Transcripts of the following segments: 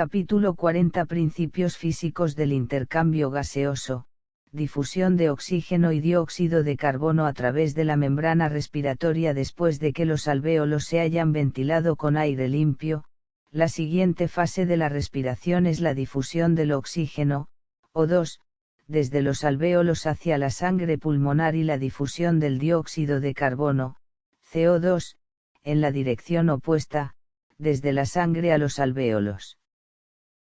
Capítulo 40 Principios físicos del intercambio gaseoso, difusión de oxígeno y dióxido de carbono a través de la membrana respiratoria después de que los alvéolos se hayan ventilado con aire limpio. La siguiente fase de la respiración es la difusión del oxígeno, O2, desde los alvéolos hacia la sangre pulmonar y la difusión del dióxido de carbono, CO2, en la dirección opuesta, desde la sangre a los alvéolos.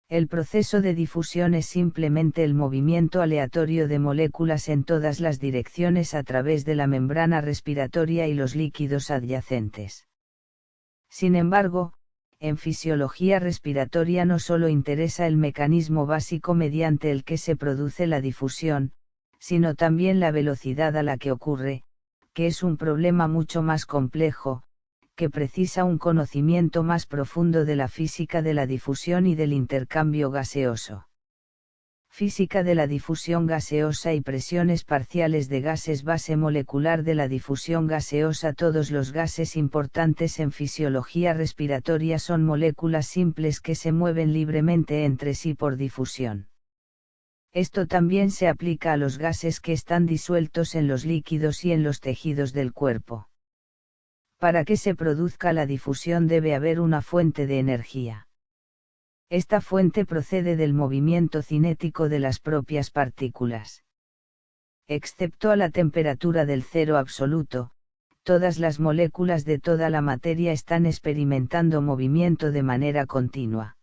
El proceso de difusión es simplemente el movimiento aleatorio de moléculas en todas las direcciones a través de la membrana respiratoria y los líquidos adyacentes. Sin embargo, en fisiología respiratoria no solo interesa el mecanismo básico mediante el que se produce la difusión, sino también la velocidad a la que ocurre, que es un problema mucho más complejo, que precisa un conocimiento más profundo de la física de la difusión y del intercambio gaseoso. Física de la difusión gaseosa y presiones parciales de gases. Base molecular de la difusión gaseosa. Todos los gases importantes en fisiología respiratoria son moléculas simples que se mueven libremente entre sí por difusión. Esto también se aplica a los gases que están disueltos en los líquidos y en los tejidos del cuerpo. Para que se produzca la difusión debe haber una fuente de energía. Esta fuente procede del movimiento cinético de las propias partículas. Excepto a la temperatura del cero absoluto, todas las moléculas de toda la materia están experimentando movimiento de manera continua.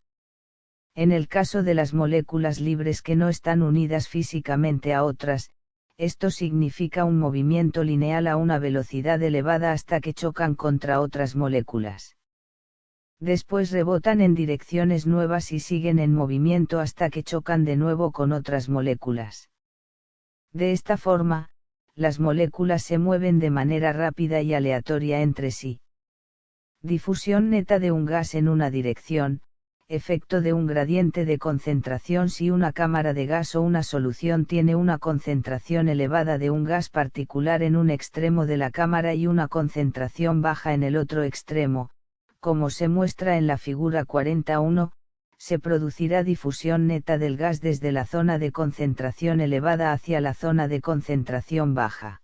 En el caso de las moléculas libres que no están unidas físicamente a otras, esto significa un movimiento lineal a una velocidad elevada hasta que chocan contra otras moléculas. Después rebotan en direcciones nuevas y siguen en movimiento hasta que chocan de nuevo con otras moléculas. De esta forma, las moléculas se mueven de manera rápida y aleatoria entre sí. Difusión neta de un gas en una dirección. Efecto de un gradiente de concentración. Si una cámara de gas o una solución tiene una concentración elevada de un gas particular en un extremo de la cámara y una concentración baja en el otro extremo, como se muestra en la figura 41, se producirá difusión neta del gas desde la zona de concentración elevada hacia la zona de concentración baja.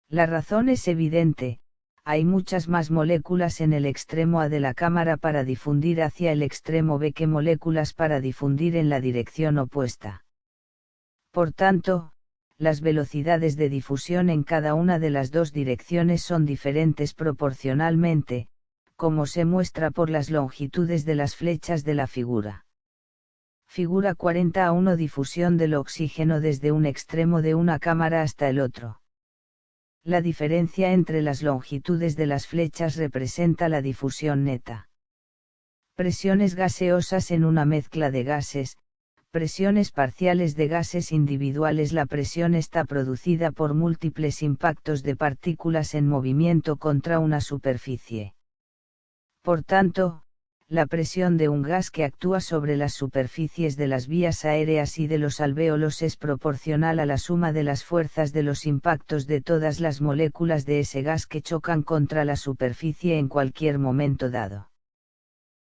La razón es evidente. Hay muchas más moléculas en el extremo A de la cámara para difundir hacia el extremo B que moléculas para difundir en la dirección opuesta. Por tanto, las velocidades de difusión en cada una de las dos direcciones son diferentes proporcionalmente, como se muestra por las longitudes de las flechas de la figura. Figura 40A1. Difusión del oxígeno desde un extremo de una cámara hasta el otro. La diferencia entre las longitudes de las flechas representa la difusión neta. Presiones gaseosas en una mezcla de gases, presiones parciales de gases individuales. La presión está producida por múltiples impactos de partículas en movimiento contra una superficie. Por tanto, la presión de un gas que actúa sobre las superficies de las vías aéreas y de los alvéolos es proporcional a la suma de las fuerzas de los impactos de todas las moléculas de ese gas que chocan contra la superficie en cualquier momento dado.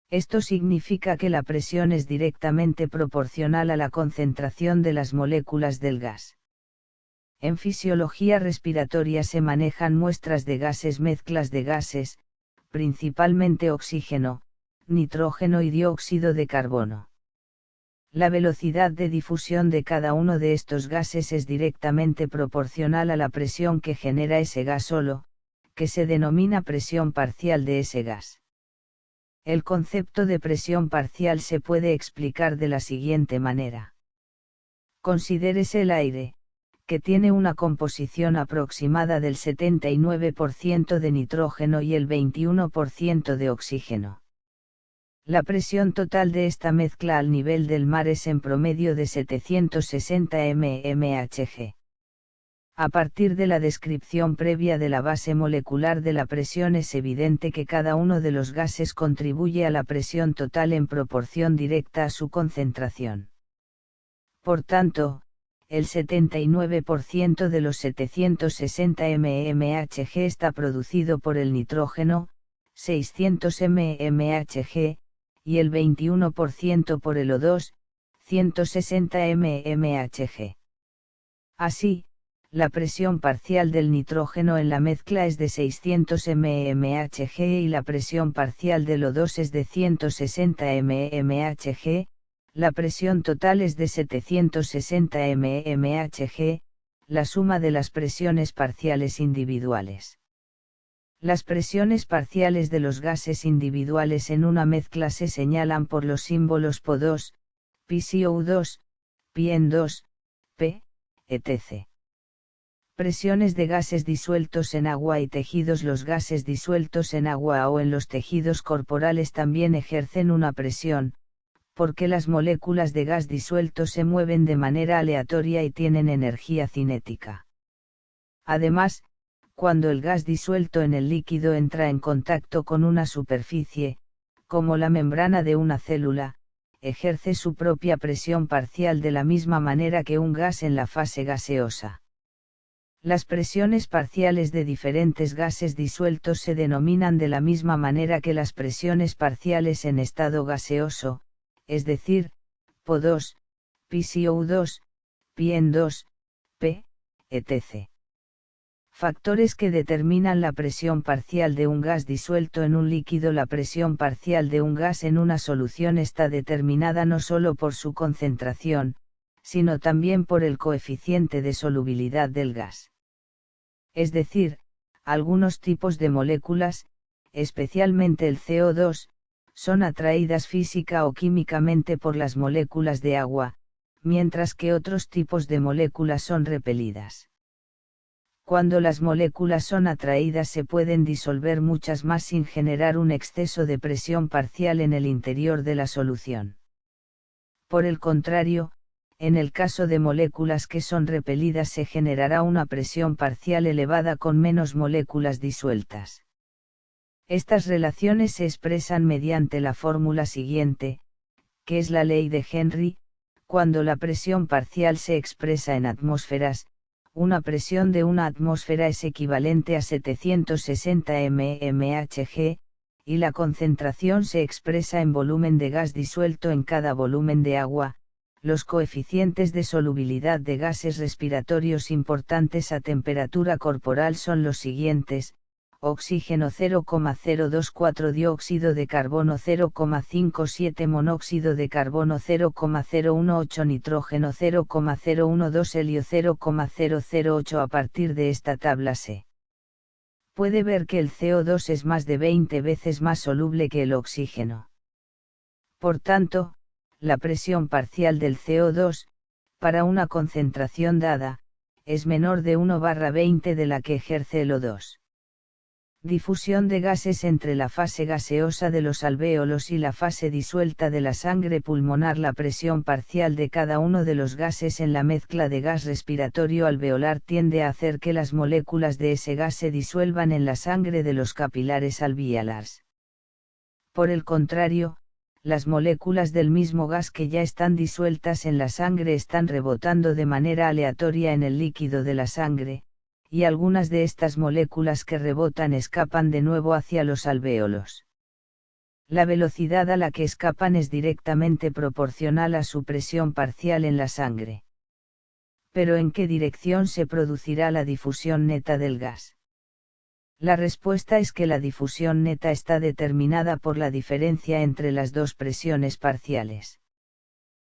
Esto significa que la presión es directamente proporcional a la concentración de las moléculas del gas. En fisiología respiratoria se manejan muestras de gases, mezclas de gases, principalmente oxígeno, nitrógeno y dióxido de carbono. La velocidad de difusión de cada uno de estos gases es directamente proporcional a la presión que genera ese gas solo, que se denomina presión parcial de ese gas. El concepto de presión parcial se puede explicar de la siguiente manera. Considérese el aire, que tiene una composición aproximada del 79% de nitrógeno y el 21% de oxígeno. La presión total de esta mezcla al nivel del mar es en promedio de 760 mmHg. A partir de la descripción previa de la base molecular de la presión es evidente que cada uno de los gases contribuye a la presión total en proporción directa a su concentración. Por tanto, el 79% de los 760 mmHg está producido por el nitrógeno, 600 mmHg, y el 21% por el O2, 160 mmHg. Así, la presión parcial del nitrógeno en la mezcla es de 600 mmHg y la presión parcial del O2 es de 160 mmHg, la presión total es de 760 mmHg, la suma de las presiones parciales individuales. Las presiones parciales de los gases individuales en una mezcla se señalan por los símbolos PO2, PCO2, PN2, P, etc. Presiones de gases disueltos en agua y tejidos. Los gases disueltos en agua o en los tejidos corporales también ejercen una presión, porque las moléculas de gas disuelto se mueven de manera aleatoria y tienen energía cinética. Además, cuando el gas disuelto en el líquido entra en contacto con una superficie, como la membrana de una célula, ejerce su propia presión parcial de la misma manera que un gas en la fase gaseosa. Las presiones parciales de diferentes gases disueltos se denominan de la misma manera que las presiones parciales en estado gaseoso, es decir, PO2, PCO2, PN2, P, etc. Factores que determinan la presión parcial de un gas disuelto en un líquido. La presión parcial de un gas en una solución está determinada no solo por su concentración, sino también por el coeficiente de solubilidad del gas. Es decir, algunos tipos de moléculas, especialmente el CO2, son atraídas física o químicamente por las moléculas de agua, mientras que otros tipos de moléculas son repelidas. Cuando las moléculas son atraídas se pueden disolver muchas más sin generar un exceso de presión parcial en el interior de la solución. Por el contrario, en el caso de moléculas que son repelidas se generará una presión parcial elevada con menos moléculas disueltas. Estas relaciones se expresan mediante la fórmula siguiente, que es la ley de Henry: cuando la presión parcial se expresa en atmósferas, una presión de una atmósfera es equivalente a 760 mmHg, y la concentración se expresa en volumen de gas disuelto en cada volumen de agua. Los coeficientes de solubilidad de gases respiratorios importantes a temperatura corporal son los siguientes: oxígeno 0,024, dióxido de carbono 0,57, monóxido de carbono 0,018, nitrógeno 0,012, helio 0,008. A partir de esta tabla se puede ver que el CO2 es más de 20 veces más soluble que el oxígeno. Por tanto, la presión parcial del CO2, para una concentración dada, es menor de 1/20 de la que ejerce el O2. Difusión de gases entre la fase gaseosa de los alvéolos y la fase disuelta de la sangre pulmonar. La presión parcial de cada uno de los gases en la mezcla de gas respiratorio alveolar tiende a hacer que las moléculas de ese gas se disuelvan en la sangre de los capilares alveolares. Por el contrario, las moléculas del mismo gas que ya están disueltas en la sangre están rebotando de manera aleatoria en el líquido de la sangre, y algunas de estas moléculas que rebotan escapan de nuevo hacia los alvéolos. La velocidad a la que escapan es directamente proporcional a su presión parcial en la sangre. Pero ¿en qué dirección se producirá la difusión neta del gas? La respuesta es que la difusión neta está determinada por la diferencia entre las dos presiones parciales.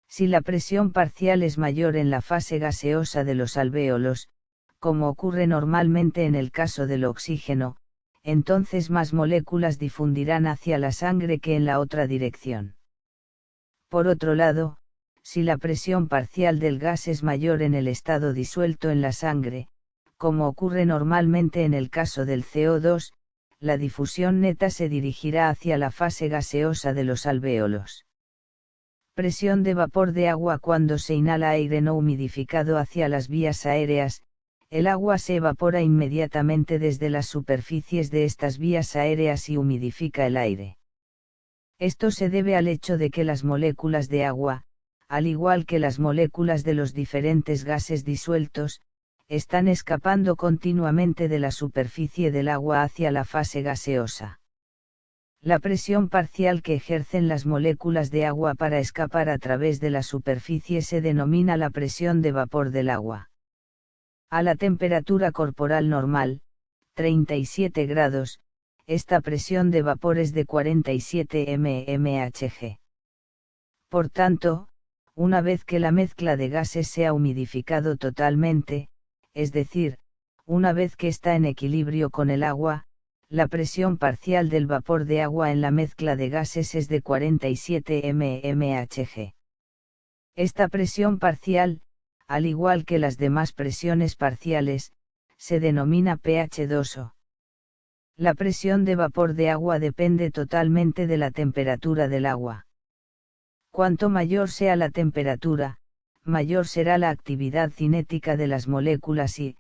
Si la presión parcial es mayor en la fase gaseosa de los alvéolos, como ocurre normalmente en el caso del oxígeno, entonces más moléculas difundirán hacia la sangre que en la otra dirección. Por otro lado, si la presión parcial del gas es mayor en el estado disuelto en la sangre, como ocurre normalmente en el caso del CO2, la difusión neta se dirigirá hacia la fase gaseosa de los alvéolos. Presión de vapor de agua. Cuando se inhala aire no humidificado hacia las vías aéreas, el agua se evapora inmediatamente desde las superficies de estas vías aéreas y humidifica el aire. Esto se debe al hecho de que las moléculas de agua, al igual que las moléculas de los diferentes gases disueltos, están escapando continuamente de la superficie del agua hacia la fase gaseosa. La presión parcial que ejercen las moléculas de agua para escapar a través de la superficie se denomina la presión de vapor del agua. A la temperatura corporal normal, 37 grados, esta presión de vapor es de 47 mmHg. Por tanto, una vez que la mezcla de gases se ha humidificado totalmente, es decir, una vez que está en equilibrio con el agua, la presión parcial del vapor de agua en la mezcla de gases es de 47 mmHg. Esta presión parcial, al igual que las demás presiones parciales, se denomina pH2O. La presión de vapor de agua depende totalmente de la temperatura del agua. Cuanto mayor sea la temperatura, mayor será la actividad cinética de las moléculas y,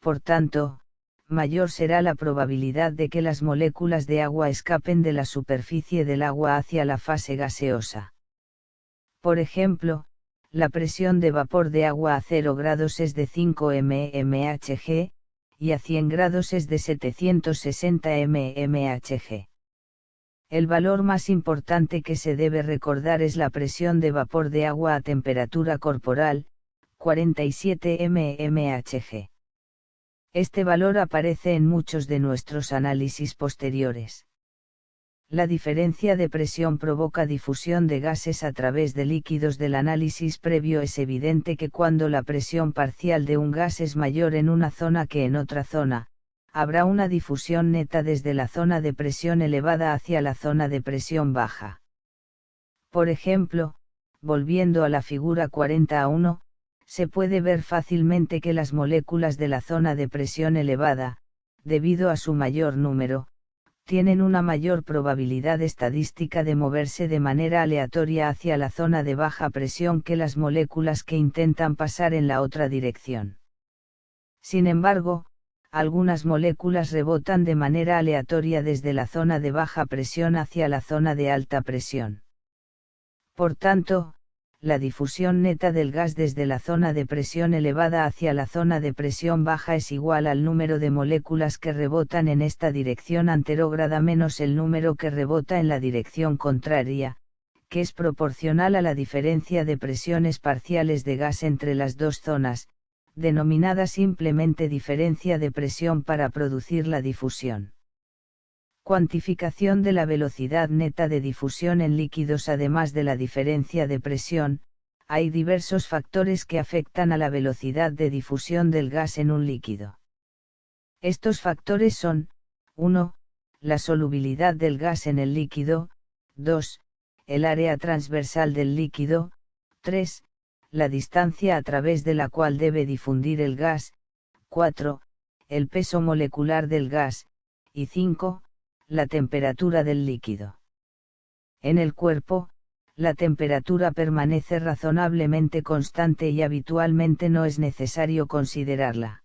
por tanto, mayor será la probabilidad de que las moléculas de agua escapen de la superficie del agua hacia la fase gaseosa. Por ejemplo, la presión de vapor de agua a 0 grados es de 5 mmHg, y a 100 grados es de 760 mmHg. El valor más importante que se debe recordar es la presión de vapor de agua a temperatura corporal, 47 mmHg. Este valor aparece en muchos de nuestros análisis posteriores. La diferencia de presión provoca difusión de gases a través de líquidos. Del análisis previo es evidente que cuando la presión parcial de un gas es mayor en una zona que en otra zona, habrá una difusión neta desde la zona de presión elevada hacia la zona de presión baja. Por ejemplo, volviendo a la figura 40a1, se puede ver fácilmente que las moléculas de la zona de presión elevada, debido a su mayor número, tienen una mayor probabilidad estadística de moverse de manera aleatoria hacia la zona de baja presión que las moléculas que intentan pasar en la otra dirección. Sin embargo, algunas moléculas rebotan de manera aleatoria desde la zona de baja presión hacia la zona de alta presión. Por tanto, la difusión neta del gas desde la zona de presión elevada hacia la zona de presión baja es igual al número de moléculas que rebotan en esta dirección anterógrada menos el número que rebota en la dirección contraria, que es proporcional a la diferencia de presiones parciales de gas entre las dos zonas, denominada simplemente diferencia de presión para producir la difusión. Cuantificación de la velocidad neta de difusión en líquidos. Además de la diferencia de presión, hay diversos factores que afectan a la velocidad de difusión del gas en un líquido. Estos factores son: 1. La solubilidad del gas en el líquido; 2. El área transversal del líquido; 3. La distancia a través de la cual debe difundir el gas; 4. El peso molecular del gas; y 5. La temperatura del líquido. En el cuerpo, la temperatura permanece razonablemente constante y habitualmente no es necesario considerarla.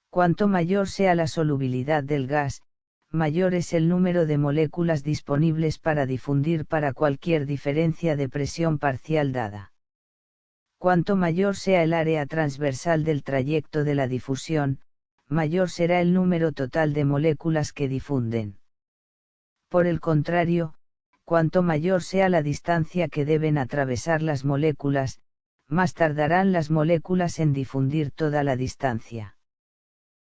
Cuanto mayor sea la solubilidad del gas, mayor es el número de moléculas disponibles para difundir para cualquier diferencia de presión parcial dada. Cuanto mayor sea el área transversal del trayecto de la difusión, mayor será el número total de moléculas que difunden. Por el contrario, cuanto mayor sea la distancia que deben atravesar las moléculas, más tardarán las moléculas en difundir toda la distancia.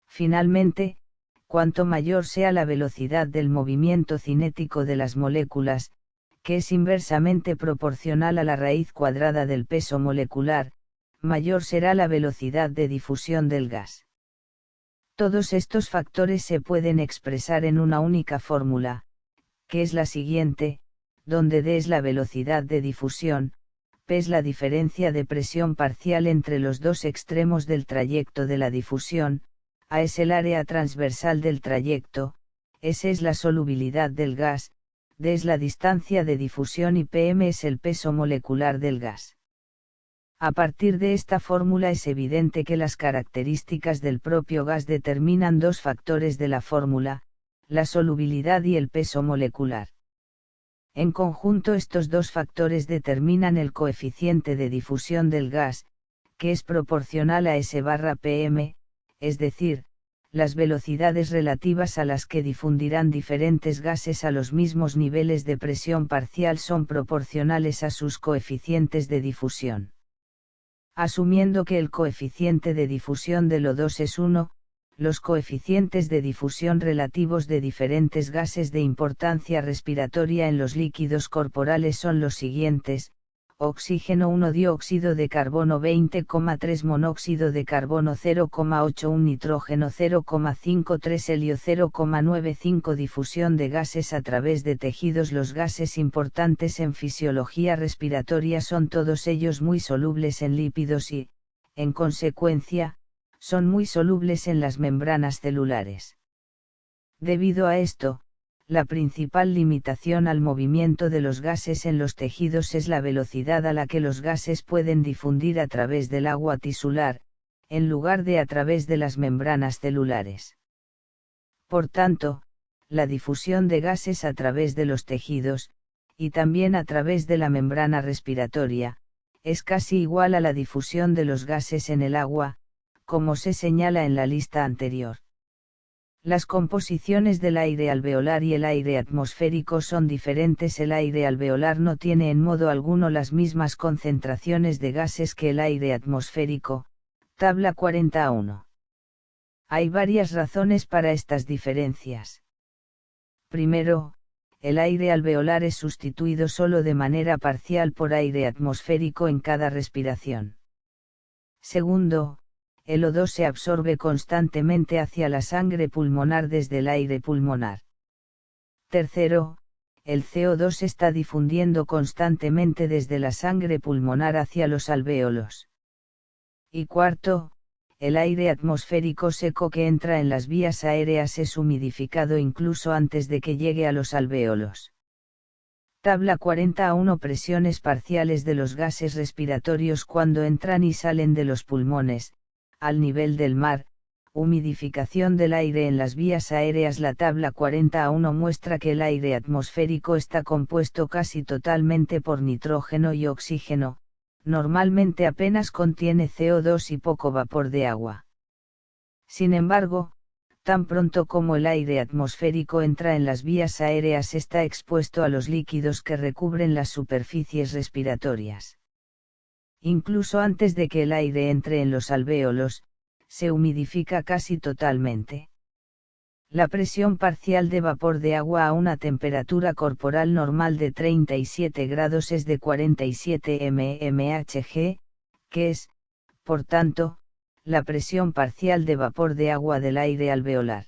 Finalmente, cuanto mayor sea la velocidad del movimiento cinético de las moléculas, que es inversamente proporcional a la raíz cuadrada del peso molecular, mayor será la velocidad de difusión del gas. Todos estos factores se pueden expresar en una única fórmula, que es la siguiente, donde D es la velocidad de difusión, P es la diferencia de presión parcial entre los dos extremos del trayecto de la difusión, A es el área transversal del trayecto, S es la solubilidad del gas, D es la distancia de difusión y Pm es el peso molecular del gas. A partir de esta fórmula es evidente que las características del propio gas determinan dos factores de la fórmula, la solubilidad y el peso molecular. En conjunto estos dos factores determinan el coeficiente de difusión del gas, que es proporcional a S/Pm, es decir, las velocidades relativas a las que difundirán diferentes gases a los mismos niveles de presión parcial son proporcionales a sus coeficientes de difusión. Asumiendo que el coeficiente de difusión del O2 es 1, los coeficientes de difusión relativos de diferentes gases de importancia respiratoria en los líquidos corporales son los siguientes: oxígeno 1, dióxido de carbono 20,3, monóxido de carbono 0,81, nitrógeno 0,53, helio 0,95. Difusión de gases a través de tejidos. Los gases importantes en fisiología respiratoria son todos ellos muy solubles en lípidos y, en consecuencia, son muy solubles en las membranas celulares. Debido a esto, la principal limitación al movimiento de los gases en los tejidos es la velocidad a la que los gases pueden difundir a través del agua tisular, en lugar de a través de las membranas celulares. Por tanto, la difusión de gases a través de los tejidos, y también a través de la membrana respiratoria, es casi igual a la difusión de los gases en el agua, como se señala en la lista anterior. Las composiciones del aire alveolar y el aire atmosférico son diferentes. El aire alveolar no tiene en modo alguno las mismas concentraciones de gases que el aire atmosférico, tabla 41. Hay varias razones para estas diferencias. Primero, el aire alveolar es sustituido solo de manera parcial por aire atmosférico en cada respiración. Segundo, el O2 se absorbe constantemente hacia la sangre pulmonar desde el aire pulmonar. Tercero, el CO2 está difundiendo constantemente desde la sangre pulmonar hacia los alvéolos. Y cuarto, el aire atmosférico seco que entra en las vías aéreas es humidificado incluso antes de que llegue a los alvéolos. Tabla 41. Presiones parciales de los gases respiratorios cuando entran y salen de los pulmones, al nivel del mar, humidificación del aire en las vías aéreas. La tabla 41 muestra que el aire atmosférico está compuesto casi totalmente por nitrógeno y oxígeno, normalmente apenas contiene CO2 y poco vapor de agua. Sin embargo, tan pronto como el aire atmosférico entra en las vías aéreas está expuesto a los líquidos que recubren las superficies respiratorias. Incluso antes de que el aire entre en los alvéolos, se humidifica casi totalmente. La presión parcial de vapor de agua a una temperatura corporal normal de 37 grados es de 47 mmHg, que es, por tanto, la presión parcial de vapor de agua del aire alveolar.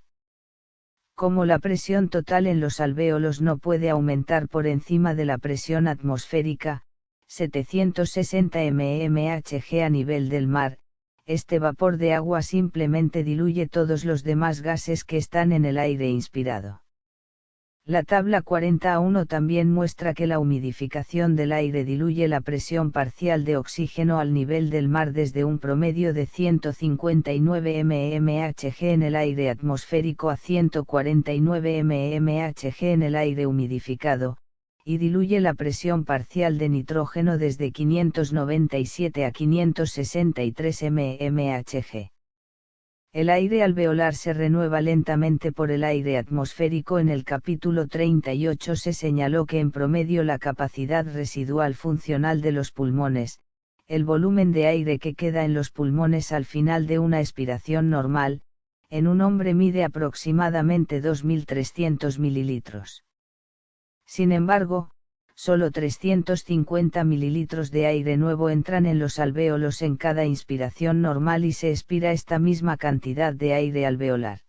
Como la presión total en los alvéolos no puede aumentar por encima de la presión atmosférica, 760 mmHg a nivel del mar, este vapor de agua simplemente diluye todos los demás gases que están en el aire inspirado. La tabla 41 también muestra que la humidificación del aire diluye la presión parcial de oxígeno al nivel del mar desde un promedio de 159 mmHg en el aire atmosférico a 149 mmHg en el aire humidificado, y diluye la presión parcial de nitrógeno desde 597 a 563 mmHg. El aire alveolar se renueva lentamente por el aire atmosférico. En el capítulo 38 se señaló que en promedio la capacidad residual funcional de los pulmones, el volumen de aire que queda en los pulmones al final de una expiración normal, en un hombre mide aproximadamente 2.300 mililitros. Sin embargo, solo 350 mililitros de aire nuevo entran en los alvéolos en cada inspiración normal y se expira esta misma cantidad de aire alveolar.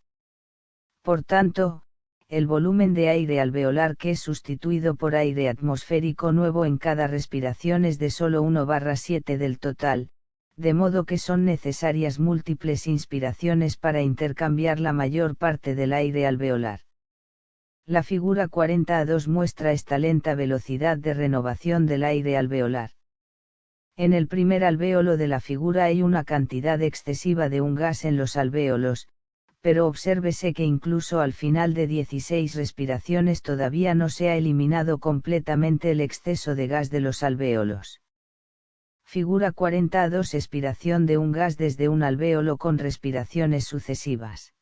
Por tanto, el volumen de aire alveolar que es sustituido por aire atmosférico nuevo en cada respiración es de solo 1/7 del total, de modo que son necesarias múltiples inspiraciones para intercambiar la mayor parte del aire alveolar. La figura 42 muestra esta lenta velocidad de renovación del aire alveolar. En el primer alvéolo de la figura hay una cantidad excesiva de un gas en los alvéolos, pero obsérvese que incluso al final de 16 respiraciones todavía no se ha eliminado completamente el exceso de gas de los alvéolos. Figura 42. Expiración de un gas desde un alvéolo con respiraciones sucesivas.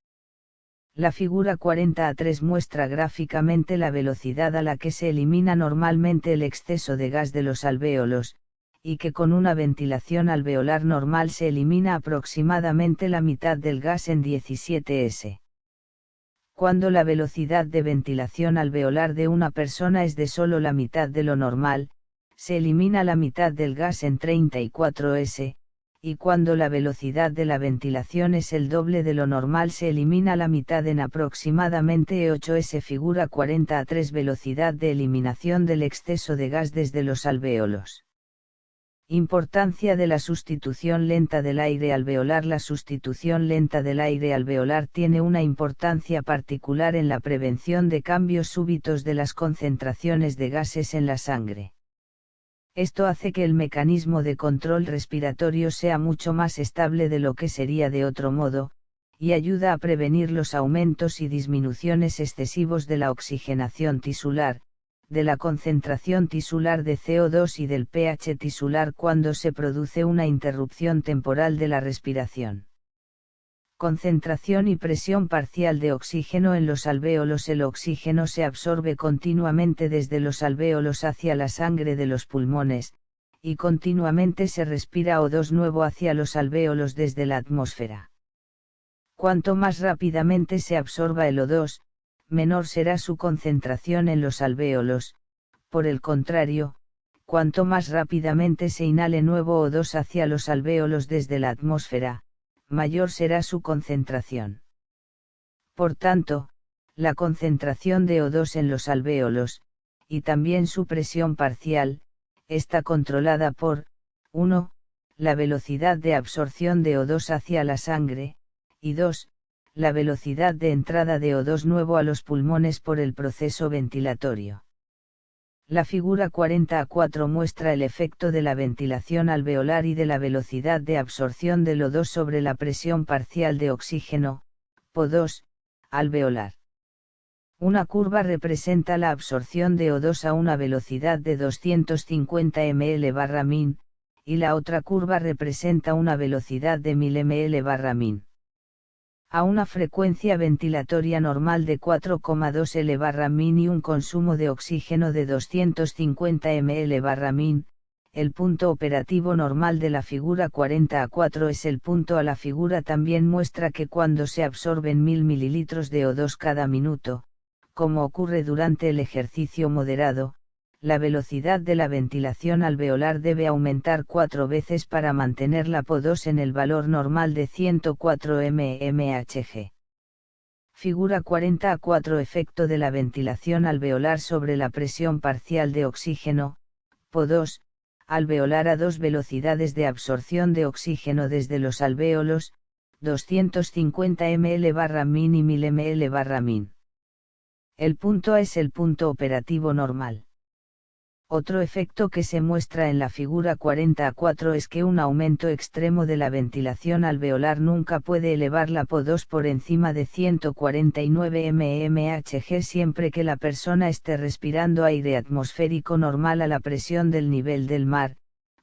La figura 40A3 muestra gráficamente la velocidad a la que se elimina normalmente el exceso de gas de los alvéolos, y que con una ventilación alveolar normal se elimina aproximadamente la mitad del gas en 17 s. Cuando la velocidad de ventilación alveolar de una persona es de solo la mitad de lo normal, se elimina la mitad del gas en 34 s, y cuando la velocidad de la ventilación es el doble de lo normal se elimina la mitad en aproximadamente 8 s. Figura 40A3 velocidad de eliminación del exceso de gas desde los alvéolos. Importancia de la sustitución lenta del aire alveolar. La sustitución lenta del aire alveolar tiene una importancia particular en la prevención de cambios súbitos de las concentraciones de gases en la sangre. Esto hace que el mecanismo de control respiratorio sea mucho más estable de lo que sería de otro modo, y ayuda a prevenir los aumentos y disminuciones excesivos de la oxigenación tisular, de la concentración tisular de CO2 y del pH tisular cuando se produce una interrupción temporal de la respiración. Concentración y presión parcial de oxígeno en los alvéolos. El oxígeno se absorbe continuamente desde los alvéolos hacia la sangre de los pulmones, y continuamente se respira O2 nuevo hacia los alvéolos desde la atmósfera. Cuanto más rápidamente se absorba el O2, menor será su concentración en los alvéolos. Por el contrario, cuanto más rápidamente se inhale nuevo O2 hacia los alvéolos desde la atmósfera, mayor será su concentración. Por tanto, la concentración de O2 en los alvéolos, y también su presión parcial, está controlada por, 1. La velocidad de absorción de O2 hacia la sangre, y 2. La velocidad de entrada de O2 nuevo a los pulmones por el proceso ventilatorio. La figura 40A4 muestra el efecto de la ventilación alveolar y de la velocidad de absorción del O2 sobre la presión parcial de oxígeno, PO2, alveolar. Una curva representa la absorción de O2 a una velocidad de 250 ml/min, y la otra curva representa una velocidad de 1000 ml/min. A una frecuencia ventilatoria normal de 4,2 L/min y un consumo de oxígeno de 250 ml/min, el punto operativo normal de la figura 40A4 es el punto a. La figura también muestra que cuando se absorben 1000 ml de O2 cada minuto, como ocurre durante el ejercicio moderado, la velocidad de la ventilación alveolar debe aumentar 4 veces para mantener la PO2 en el valor normal de 104 mmHg. Figura 40A4 efecto de la ventilación alveolar sobre la presión parcial de oxígeno, PO2, alveolar a dos velocidades de absorción de oxígeno desde los alvéolos, 250 ml/min y 1000 ml/min. El punto A es el punto operativo normal. Otro efecto que se muestra en la figura 40A4 es que un aumento extremo de la ventilación alveolar nunca puede elevar la PO2 por encima de 149 mmHg siempre que la persona esté respirando aire atmosférico normal a la presión del nivel del mar,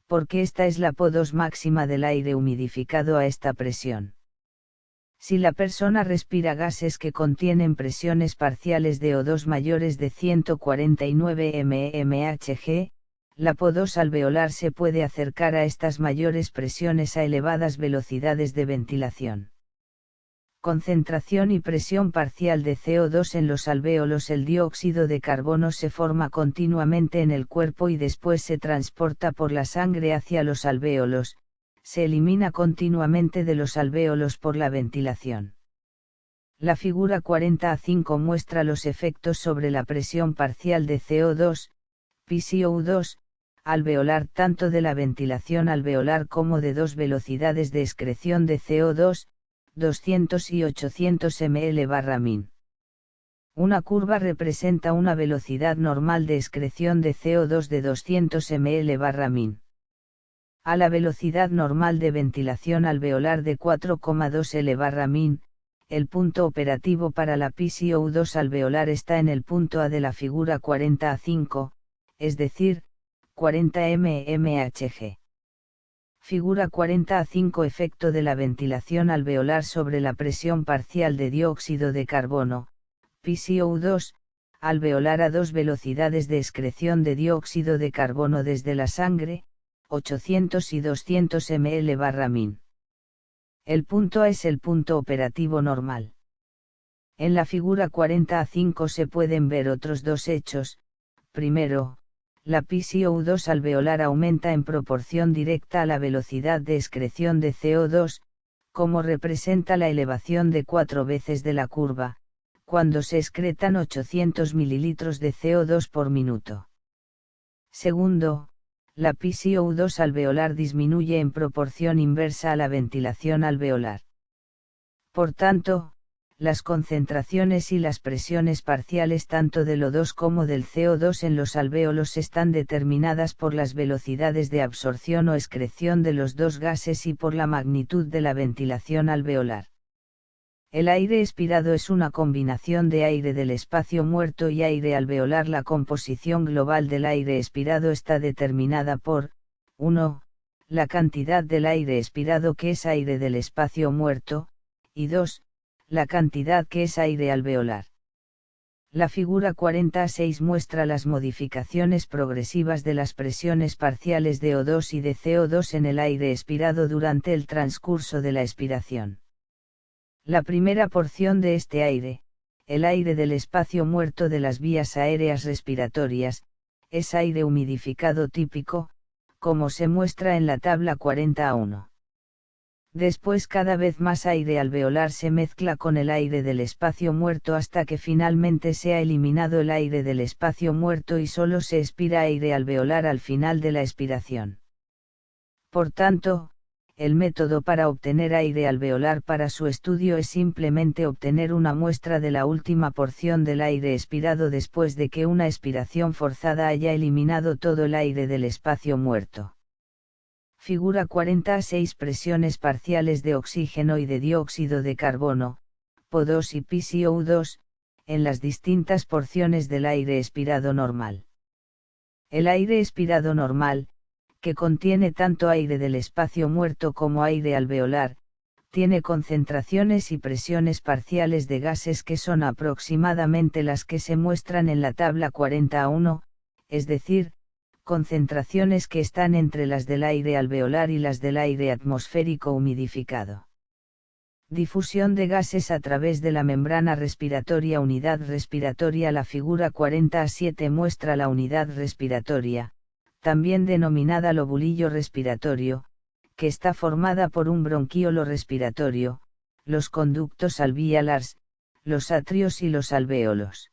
porque esta es la PO2 máxima del aire humidificado a esta presión. Si la persona respira gases que contienen presiones parciales de O2 mayores de 149 mmHg, la PO2 alveolar se puede acercar a estas mayores presiones a elevadas velocidades de ventilación. Concentración y presión parcial de CO2 en los alvéolos. El dióxido de carbono se forma continuamente en el cuerpo y después se transporta por la sangre hacia los alvéolos. Se elimina continuamente de los alvéolos por la ventilación. La figura 40A5 muestra los efectos sobre la presión parcial de CO2, PCO2, alveolar tanto de la ventilación alveolar como de dos velocidades de excreción de CO2, 200 y 800 ml/min. Una curva representa una velocidad normal de excreción de CO2 de 200 ml/min. A la velocidad normal de ventilación alveolar de 4,2 L/min, el punto operativo para la PCO2 alveolar está en el punto A de la figura 40A5, es decir, 40 mmHg. Figura 40A5 Efecto de la ventilación alveolar sobre la presión parcial de dióxido de carbono, PCO2, alveolar a dos velocidades de excreción de dióxido de carbono desde la sangre, 800 y 200 ml/min. El punto A es el punto operativo normal. En la figura 40A5 se pueden ver otros dos hechos. Primero, la PCO2 alveolar aumenta en proporción directa a la velocidad de excreción de CO2, como representa la elevación de 4 veces de la curva, cuando se excretan 800 ml de CO2 por minuto. Segundo, la PCO2 alveolar disminuye en proporción inversa a la ventilación alveolar. Por tanto, las concentraciones y las presiones parciales tanto del O2 como del CO2 en los alvéolos están determinadas por las velocidades de absorción o excreción de los dos gases y por la magnitud de la ventilación alveolar. El aire expirado es una combinación de aire del espacio muerto y aire alveolar. La composición global del aire expirado está determinada por, 1, la cantidad del aire expirado que es aire del espacio muerto, y 2, la cantidad que es aire alveolar. La figura 40A6 muestra las modificaciones progresivas de las presiones parciales de O2 y de CO2 en el aire expirado durante el transcurso de la expiración. La primera porción de este aire, el aire del espacio muerto de las vías aéreas respiratorias, es aire humidificado típico, como se muestra en la tabla 40A1. Después cada vez más aire alveolar se mezcla con el aire del espacio muerto hasta que finalmente se ha eliminado el aire del espacio muerto y solo se expira aire alveolar al final de la expiración. Por tanto, el método para obtener aire alveolar para su estudio es simplemente obtener una muestra de la última porción del aire expirado después de que una expiración forzada haya eliminado todo el aire del espacio muerto. Figura 40A6 Presiones parciales de oxígeno y de dióxido de carbono, PO2 y PCO2, en las distintas porciones del aire expirado normal. El aire expirado normal, que contiene tanto aire del espacio muerto como aire alveolar, tiene concentraciones y presiones parciales de gases que son aproximadamente las que se muestran en la tabla 40A1, es decir, concentraciones que están entre las del aire alveolar y las del aire atmosférico humidificado. Difusión de gases a través de la membrana respiratoria. Unidad respiratoria. La figura 40A7 muestra la unidad respiratoria, también denominada lobulillo respiratorio, que está formada por un bronquiolo respiratorio, los conductos alveolars, los atrios y los alvéolos.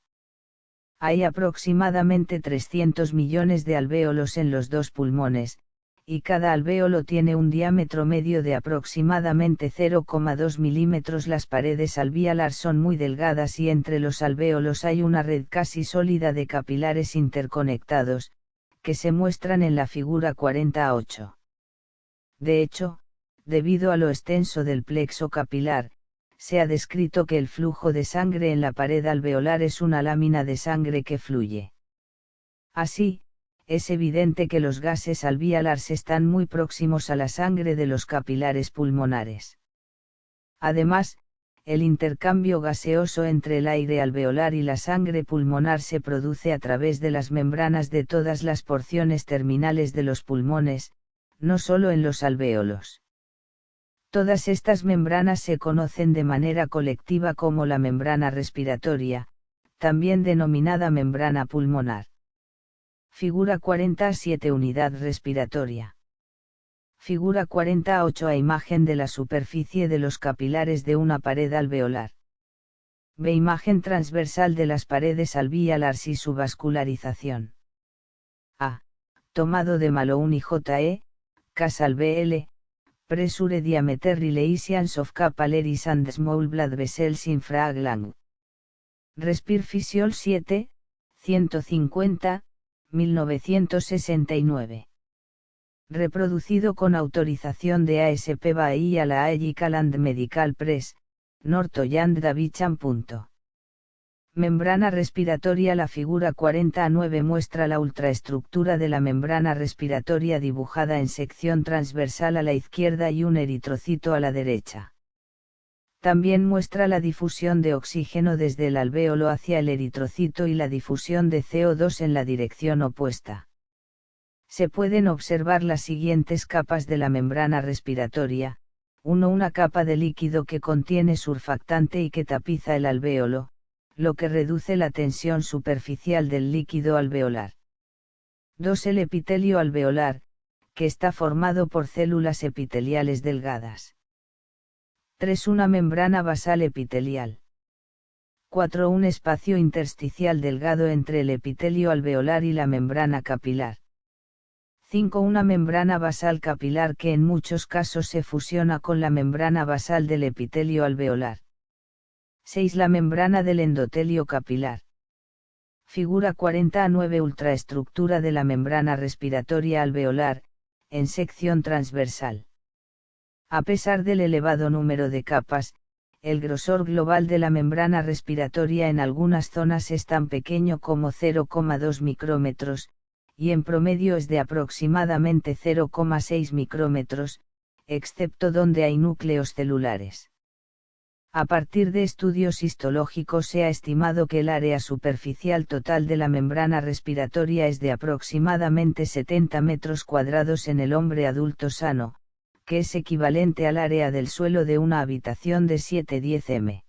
Hay aproximadamente 300 millones de alvéolos en los dos pulmones, y cada alvéolo tiene un diámetro medio de aproximadamente 0,2 milímetros. Las paredes alveolar son muy delgadas y entre los alvéolos hay una red casi sólida de capilares interconectados, que se muestran en la figura 40A8. De hecho, debido a lo extenso del plexo capilar, se ha descrito que el flujo de sangre en la pared alveolar es una lámina de sangre que fluye. Así, es evidente que los gases alveolars están muy próximos a la sangre de los capilares pulmonares. Además, el intercambio gaseoso entre el aire alveolar y la sangre pulmonar se produce a través de las membranas de todas las porciones terminales de los pulmones, no solo en los alvéolos. Todas estas membranas se conocen de manera colectiva como la membrana respiratoria, también denominada membrana pulmonar. Figura 40A7 Unidad respiratoria. Figura 40A8 A imagen de la superficie de los capilares de una pared alveolar. B. Imagen transversal de las paredes alveolars y su vascularización. A. Tomado de Malone y J.E., Casal BL. Pressure diameter relations of capillaries and small blood vessels in frag lung. Respir Physiol 7, 150, 1969. Reproducido con autorización de ASP BAI a la Aegical and Medical Press, North Holland Davidson. Membrana respiratoria. La figura 40-9 muestra la ultraestructura de la membrana respiratoria dibujada en sección transversal a la izquierda y un eritrocito a la derecha. También muestra la difusión de oxígeno desde el alvéolo hacia el eritrocito y la difusión de CO2 en la dirección opuesta. Se pueden observar las siguientes capas de la membrana respiratoria. 1. Una capa de líquido que contiene surfactante y que tapiza el alvéolo, lo que reduce la tensión superficial del líquido alveolar. 2. El epitelio alveolar, que está formado por células epiteliales delgadas. 3. Una membrana basal epitelial. 4. Un espacio intersticial delgado entre el epitelio alveolar y la membrana capilar. 5. Una membrana basal capilar que en muchos casos se fusiona con la membrana basal del epitelio alveolar. 6. La membrana del endotelio capilar. Figura 40-9. Ultraestructura de la membrana respiratoria alveolar, en sección transversal. A pesar del elevado número de capas, el grosor global de la membrana respiratoria en algunas zonas es tan pequeño como 0,2 micrómetros, y en promedio es de aproximadamente 0,6 micrómetros, excepto donde hay núcleos celulares. A partir de estudios histológicos se ha estimado que el área superficial total de la membrana respiratoria es de aproximadamente 70 metros cuadrados en el hombre adulto sano, que es equivalente al área del suelo de una habitación de 7-10 m.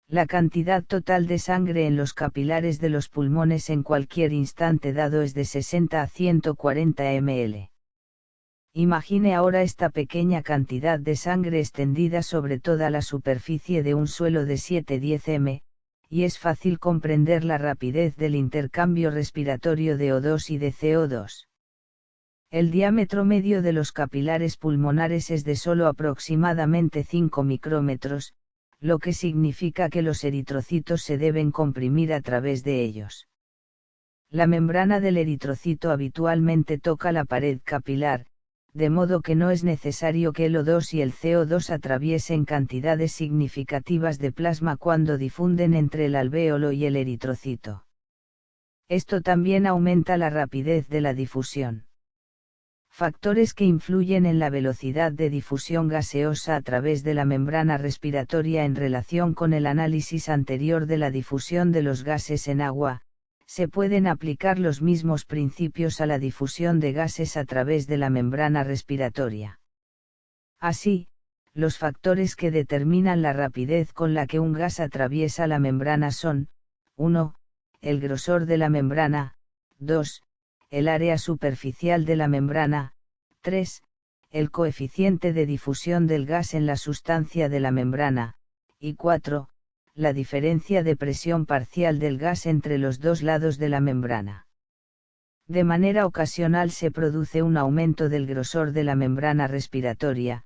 La cantidad total de sangre en los capilares de los pulmones en cualquier instante dado es de 60 a 140 ml. Imagine ahora esta pequeña cantidad de sangre extendida sobre toda la superficie de un suelo de 7-10 m, y es fácil comprender la rapidez del intercambio respiratorio de O2 y de CO2. El diámetro medio de los capilares pulmonares es de solo aproximadamente 5 micrómetros, lo que significa que los eritrocitos se deben comprimir a través de ellos. La membrana del eritrocito habitualmente toca la pared capilar, de modo que no es necesario que el O2 y el CO2 atraviesen cantidades significativas de plasma cuando difunden entre el alvéolo y el eritrocito. Esto también aumenta la rapidez de la difusión. Factores que influyen en la velocidad de difusión gaseosa a través de la membrana respiratoria en relación con el análisis anterior de la difusión de los gases en agua. Se pueden aplicar los mismos principios a la difusión de gases a través de la membrana respiratoria. Así, los factores que determinan la rapidez con la que un gas atraviesa la membrana son: 1. El grosor de la membrana, 2. El área superficial de la membrana, 3. El coeficiente de difusión del gas en la sustancia de la membrana, y 4. La diferencia de presión parcial del gas entre los dos lados de la membrana. De manera ocasional se produce un aumento del grosor de la membrana respiratoria,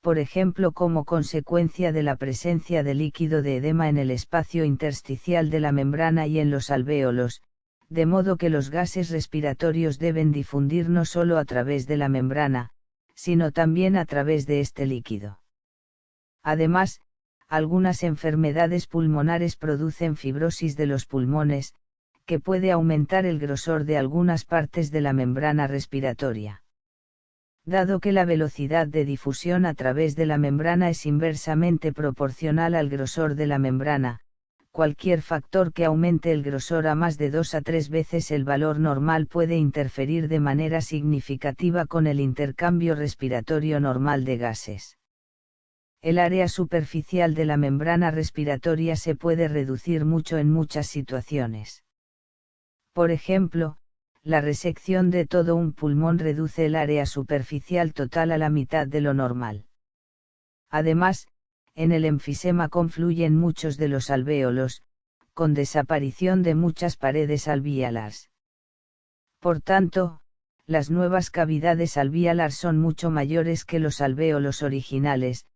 por ejemplo como consecuencia de la presencia de líquido de edema en el espacio intersticial de la membrana y en los alvéolos, de modo que los gases respiratorios deben difundir no solo a través de la membrana, sino también a través de este líquido. Además, algunas enfermedades pulmonares producen fibrosis de los pulmones, que puede aumentar el grosor de algunas partes de la membrana respiratoria. Dado que la velocidad de difusión a través de la membrana es inversamente proporcional al grosor de la membrana, cualquier factor que aumente el grosor a más de 2 a 3 veces el valor normal puede interferir de manera significativa con el intercambio respiratorio normal de gases. El área superficial de la membrana respiratoria se puede reducir mucho en muchas situaciones. Por ejemplo, la resección de todo un pulmón reduce el área superficial total a la mitad de lo normal. Además, en el enfisema confluyen muchos de los alvéolos, con desaparición de muchas paredes alveolares. Por tanto, las nuevas cavidades alveolar son mucho mayores que los alvéolos originales,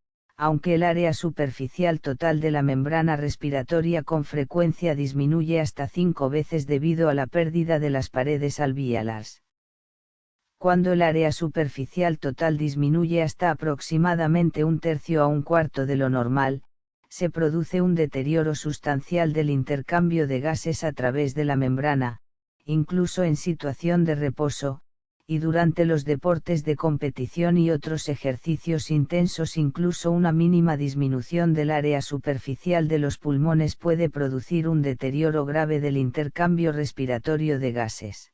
aunque el área superficial total de la membrana respiratoria con frecuencia disminuye hasta 5 veces debido a la pérdida de las paredes alveolares. Cuando el área superficial total disminuye hasta aproximadamente 1/3 a 1/4 de lo normal, se produce un deterioro sustancial del intercambio de gases a través de la membrana, incluso en situación de reposo, y durante los deportes de competición y otros ejercicios intensos incluso una mínima disminución del área superficial de los pulmones puede producir un deterioro grave del intercambio respiratorio de gases.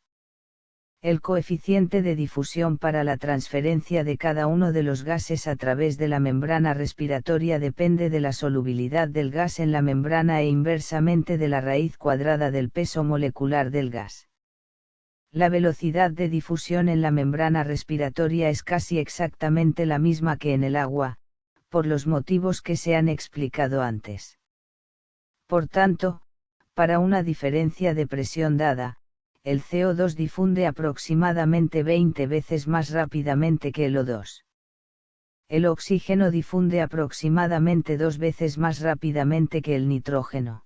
El coeficiente de difusión para la transferencia de cada uno de los gases a través de la membrana respiratoria depende de la solubilidad del gas en la membrana e inversamente de la raíz cuadrada del peso molecular del gas. La velocidad de difusión en la membrana respiratoria es casi exactamente la misma que en el agua, por los motivos que se han explicado antes. Por tanto, para una diferencia de presión dada, el CO2 difunde aproximadamente 20 veces más rápidamente que el O2. El oxígeno difunde aproximadamente 2 veces más rápidamente que el nitrógeno.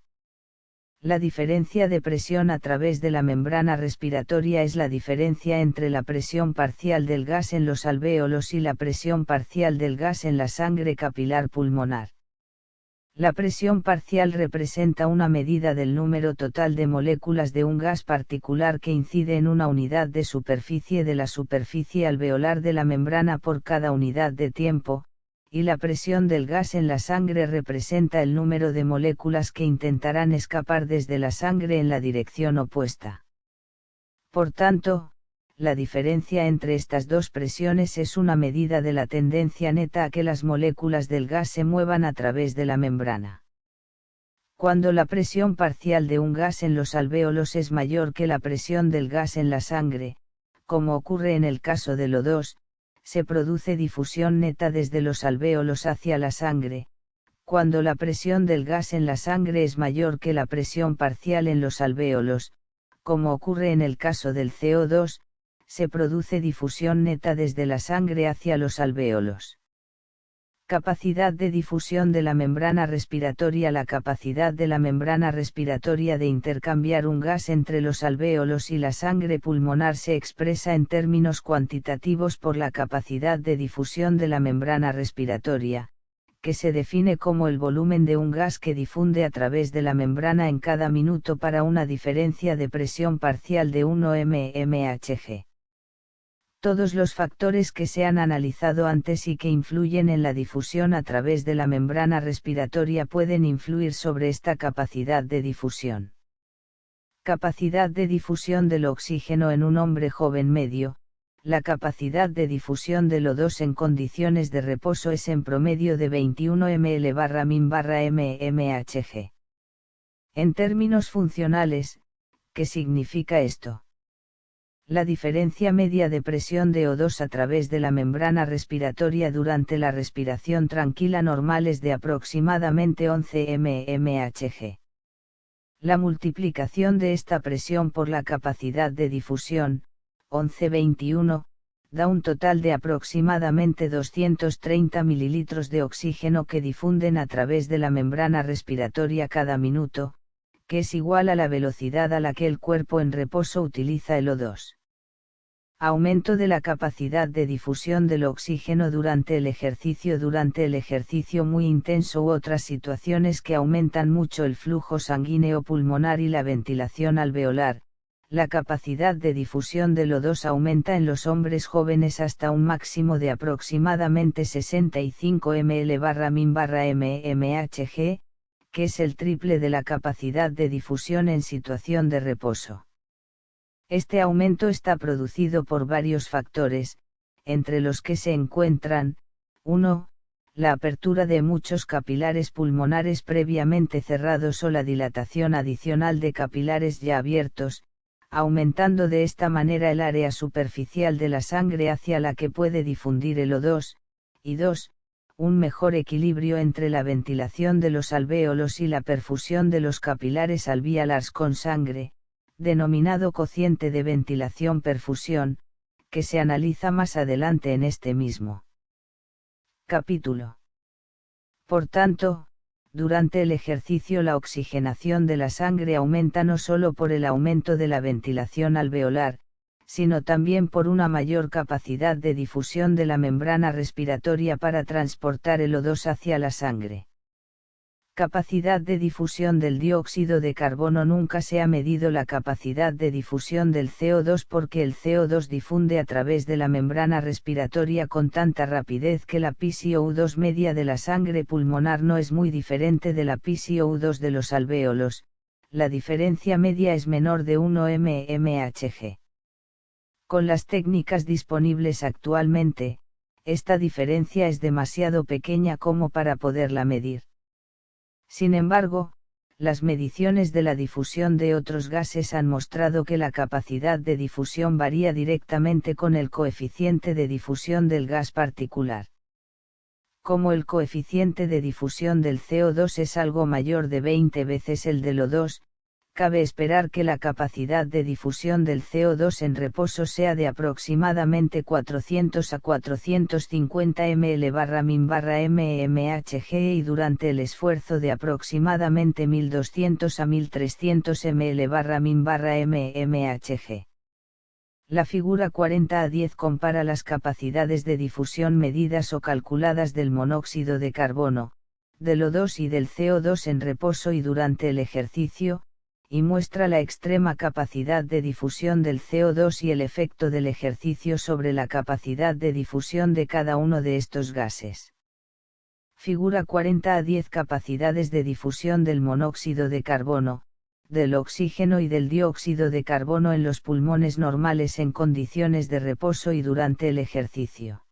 La diferencia de presión a través de la membrana respiratoria es la diferencia entre la presión parcial del gas en los alvéolos y la presión parcial del gas en la sangre capilar pulmonar. La presión parcial representa una medida del número total de moléculas de un gas particular que incide en una unidad de superficie de la superficie alveolar de la membrana por cada unidad de tiempo, y la presión del gas en la sangre representa el número de moléculas que intentarán escapar desde la sangre en la dirección opuesta. Por tanto, la diferencia entre estas dos presiones es una medida de la tendencia neta a que las moléculas del gas se muevan a través de la membrana. Cuando la presión parcial de un gas en los alvéolos es mayor que la presión del gas en la sangre, como ocurre en el caso del O2, se produce difusión neta desde los alvéolos hacia la sangre. Cuando la presión del gas en la sangre es mayor que la presión parcial en los alvéolos, como ocurre en el caso del CO2, se produce difusión neta desde la sangre hacia los alvéolos. Capacidad de difusión de la membrana respiratoria. La capacidad de la membrana respiratoria de intercambiar un gas entre los alvéolos y la sangre pulmonar se expresa en términos cuantitativos por la capacidad de difusión de la membrana respiratoria, que se define como el volumen de un gas que difunde a través de la membrana en cada minuto para una diferencia de presión parcial de 1 mmHg. Todos los factores que se han analizado antes y que influyen en la difusión a través de la membrana respiratoria pueden influir sobre esta capacidad de difusión. Capacidad de difusión del oxígeno en un hombre joven medio. La capacidad de difusión del O2 en condiciones de reposo es en promedio de 21 ml/min/mmHg. En términos funcionales, ¿qué significa esto? La diferencia media de presión de O2 a través de la membrana respiratoria durante la respiración tranquila normal es de aproximadamente 11 mmHg. La multiplicación de esta presión por la capacidad de difusión, 11/21, da un total de aproximadamente 230 ml de oxígeno que difunden a través de la membrana respiratoria cada minuto, que es igual a la velocidad a la que el cuerpo en reposo utiliza el O2. Aumento de la capacidad de difusión del oxígeno durante el ejercicio muy intenso u otras situaciones que aumentan mucho el flujo sanguíneo pulmonar y la ventilación alveolar. La capacidad de difusión del O2 aumenta en los hombres jóvenes hasta un máximo de aproximadamente 65 ml/min/mmHg, que es el triple de la capacidad de difusión en situación de reposo. Este aumento está producido por varios factores, entre los que se encuentran, 1. La apertura de muchos capilares pulmonares previamente cerrados o la dilatación adicional de capilares ya abiertos, aumentando de esta manera el área superficial de la sangre hacia la que puede difundir el O2, y 2. Un mejor equilibrio entre la ventilación de los alvéolos y la perfusión de los capilares alveolars con sangre, denominado cociente de ventilación-perfusión, que se analiza más adelante en este mismo capítulo. Por tanto, durante el ejercicio la oxigenación de la sangre aumenta no solo por el aumento de la ventilación alveolar, sino también por una mayor capacidad de difusión de la membrana respiratoria para transportar el O2 hacia la sangre. Capacidad de difusión del dióxido de carbono. Nunca se ha medido la capacidad de difusión del CO2 porque el CO2 difunde a través de la membrana respiratoria con tanta rapidez que la PCO2 media de la sangre pulmonar no es muy diferente de la PCO2 de los alvéolos, la diferencia media es menor de 1 mmHg. Con las técnicas disponibles actualmente, esta diferencia es demasiado pequeña como para poderla medir. Sin embargo, las mediciones de la difusión de otros gases han mostrado que la capacidad de difusión varía directamente con el coeficiente de difusión del gas particular. Como el coeficiente de difusión del CO2 es algo mayor de 20 veces el del O2, cabe esperar que la capacidad de difusión del CO2 en reposo sea de aproximadamente 400 a 450 ml/min/mmHg y durante el esfuerzo de aproximadamente 1200 a 1300 ml/min/mmHg. La figura 40a10 compara las capacidades de difusión medidas o calculadas del monóxido de carbono, del O2 y del CO2 en reposo y durante el ejercicio, y muestra la extrema capacidad de difusión del CO2 y el efecto del ejercicio sobre la capacidad de difusión de cada uno de estos gases. Figura 40a10 Capacidades de difusión del monóxido de carbono, del oxígeno y del dióxido de carbono en los pulmones normales en condiciones de reposo y durante el ejercicio.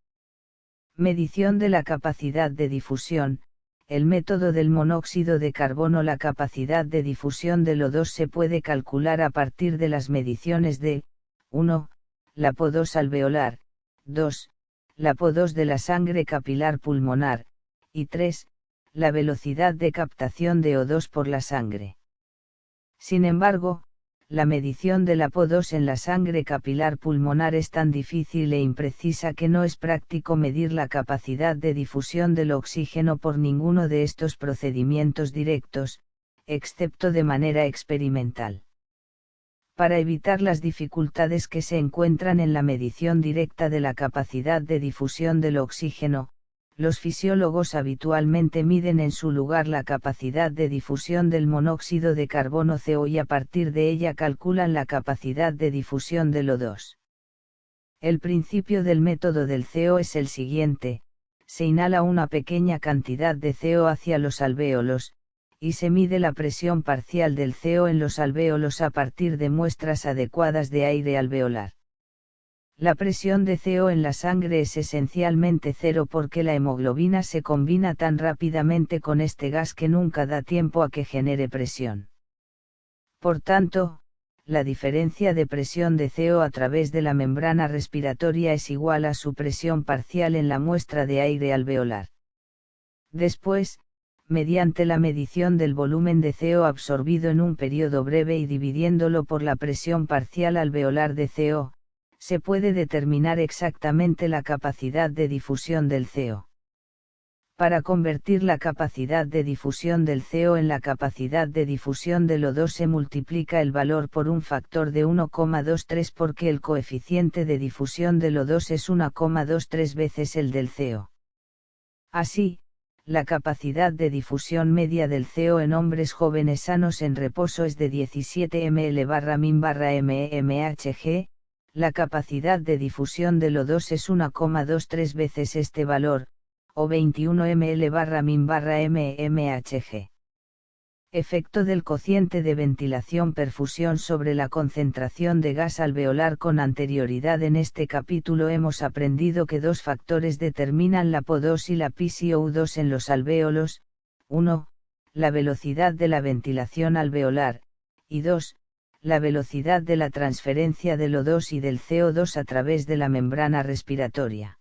Medición de la capacidad de difusión. El método del monóxido de carbono. La capacidad de difusión del O2 se puede calcular a partir de las mediciones de 1. La PO2 alveolar, 2. La PO2 de la sangre capilar pulmonar, y 3. La velocidad de captación de O2 por la sangre. Sin embargo, la medición de la PO2 en la sangre capilar pulmonar es tan difícil e imprecisa que no es práctico medir la capacidad de difusión del oxígeno por ninguno de estos procedimientos directos, excepto de manera experimental. Para evitar las dificultades que se encuentran en la medición directa de la capacidad de difusión del oxígeno, los fisiólogos habitualmente miden en su lugar la capacidad de difusión del monóxido de carbono CO y a partir de ella calculan la capacidad de difusión del O2. El principio del método del CO es el siguiente: se inhala una pequeña cantidad de CO hacia los alvéolos, y se mide la presión parcial del CO en los alvéolos a partir de muestras adecuadas de aire alveolar. La presión de CO en la sangre es esencialmente cero porque la hemoglobina se combina tan rápidamente con este gas que nunca da tiempo a que genere presión. Por tanto, la diferencia de presión de CO a través de la membrana respiratoria es igual a su presión parcial en la muestra de aire alveolar. Después, mediante la medición del volumen de CO absorbido en un periodo breve y dividiéndolo por la presión parcial alveolar de CO, se puede determinar exactamente la capacidad de difusión del CO. Para convertir la capacidad de difusión del CO en la capacidad de difusión del O2 se multiplica el valor por un factor de 1,23 porque el coeficiente de difusión del O2 es 1,23 veces el del CO. Así, la capacidad de difusión media del CO en hombres jóvenes sanos en reposo es de 17 ml/min/mmHg, la capacidad de difusión del O2 es 1,23 veces este valor, o 21 ml/min/mmHg. Efecto del cociente de ventilación-perfusión sobre la concentración de gas alveolar. Con anterioridad en este capítulo hemos aprendido que dos factores determinan la PO2 y la PCO2 en los alvéolos: 1. La velocidad de la ventilación alveolar, y 2. La velocidad de la transferencia del O2 y del CO2 a través de la membrana respiratoria.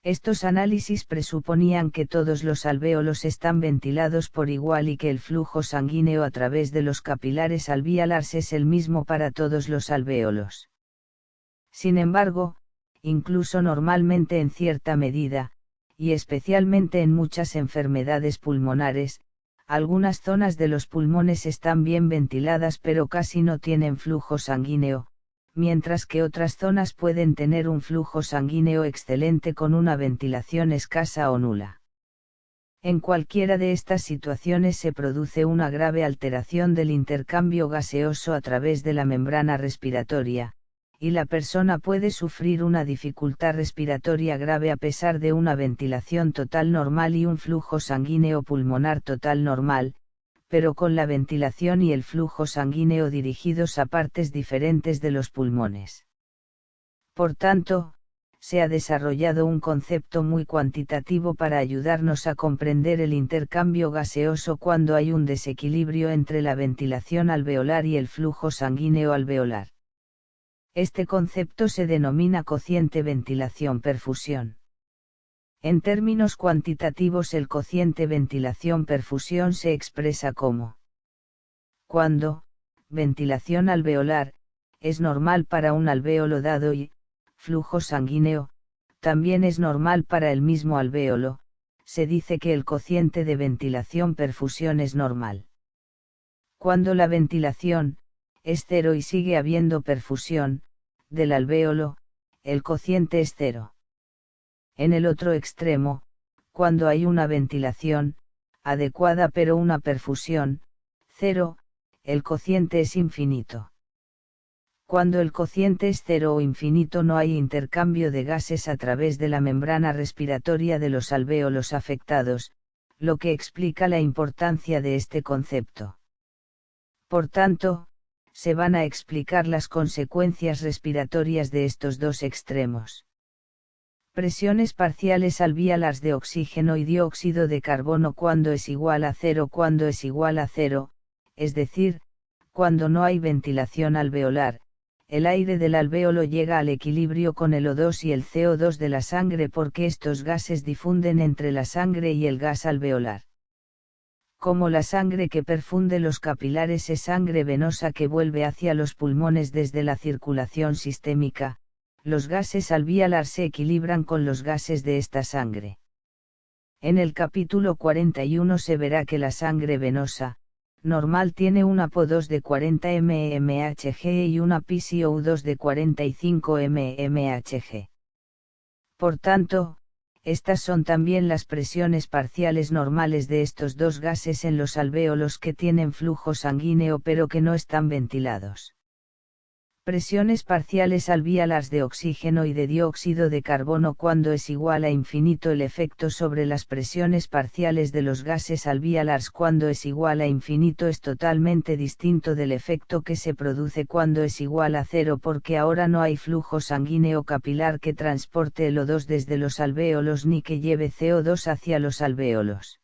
Estos análisis presuponían que todos los alvéolos están ventilados por igual y que el flujo sanguíneo a través de los capilares alveolares es el mismo para todos los alvéolos. Sin embargo, incluso normalmente en cierta medida, y especialmente en muchas enfermedades pulmonares, algunas zonas de los pulmones están bien ventiladas pero casi no tienen flujo sanguíneo, mientras que otras zonas pueden tener un flujo sanguíneo excelente con una ventilación escasa o nula. En cualquiera de estas situaciones se produce una grave alteración del intercambio gaseoso a través de la membrana respiratoria, y la persona puede sufrir una dificultad respiratoria grave a pesar de una ventilación total normal y un flujo sanguíneo pulmonar total normal, pero con la ventilación y el flujo sanguíneo dirigidos a partes diferentes de los pulmones. Por tanto, se ha desarrollado un concepto muy cuantitativo para ayudarnos a comprender el intercambio gaseoso cuando hay un desequilibrio entre la ventilación alveolar y el flujo sanguíneo alveolar. Este concepto se denomina cociente ventilación-perfusión. En términos cuantitativos, el cociente ventilación-perfusión se expresa como: cuando, ventilación alveolar, es normal para un alvéolo dado y, flujo sanguíneo, también es normal para el mismo alvéolo, se dice que el cociente de ventilación-perfusión es normal. Cuando la ventilación es cero y sigue habiendo perfusión del alvéolo, el cociente es cero. En el otro extremo, cuando hay una ventilación adecuada pero una perfusión cero, el cociente es infinito. Cuando el cociente es cero o infinito, no hay intercambio de gases a través de la membrana respiratoria de los alvéolos afectados, lo que explica la importancia de este concepto. Por tanto, se van a explicar las consecuencias respiratorias de estos dos extremos. Presiones parciales alveolares de oxígeno y dióxido de carbono cuando es igual a cero. Cuando es igual a cero, es decir, cuando no hay ventilación alveolar, el aire del alvéolo llega al equilibrio con el O2 y el CO2 de la sangre porque estos gases difunden entre la sangre y el gas alveolar. Como la sangre que perfunde los capilares es sangre venosa que vuelve hacia los pulmones desde la circulación sistémica, los gases alveolares se equilibran con los gases de esta sangre. En el capítulo 41 se verá que la sangre venosa normal tiene una PO2 de 40 mmHg y una PCO2 de 45 mmHg. Por tanto, estas son también las presiones parciales normales de estos dos gases en los alvéolos que tienen flujo sanguíneo pero que no están ventilados. Presiones parciales alveolares de oxígeno y de dióxido de carbono cuando es igual a infinito. El efecto sobre las presiones parciales de los gases alveolares cuando es igual a infinito es totalmente distinto del efecto que se produce cuando es igual a cero, porque ahora no hay flujo sanguíneo capilar que transporte el O2 desde los alvéolos ni que lleve CO2 hacia los alvéolos.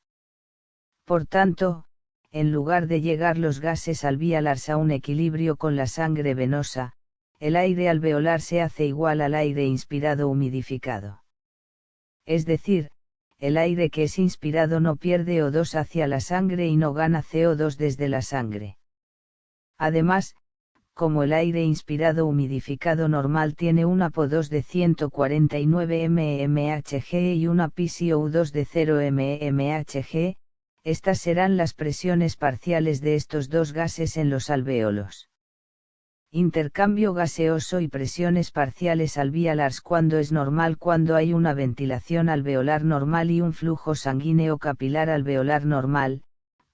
Por tanto, en lugar de llegar los gases alveolares a un equilibrio con la sangre venosa, el aire alveolar se hace igual al aire inspirado humidificado. Es decir, el aire que es inspirado no pierde O2 hacia la sangre y no gana CO2 desde la sangre. Además, como el aire inspirado humidificado normal tiene una PO2 de 149 mmHg y una PCO2 de 0 mmHg, estas serán las presiones parciales de estos dos gases en los alvéolos. Intercambio gaseoso y presiones parciales alveolares cuando es normal. Cuando hay una ventilación alveolar normal y un flujo sanguíneo capilar alveolar normal,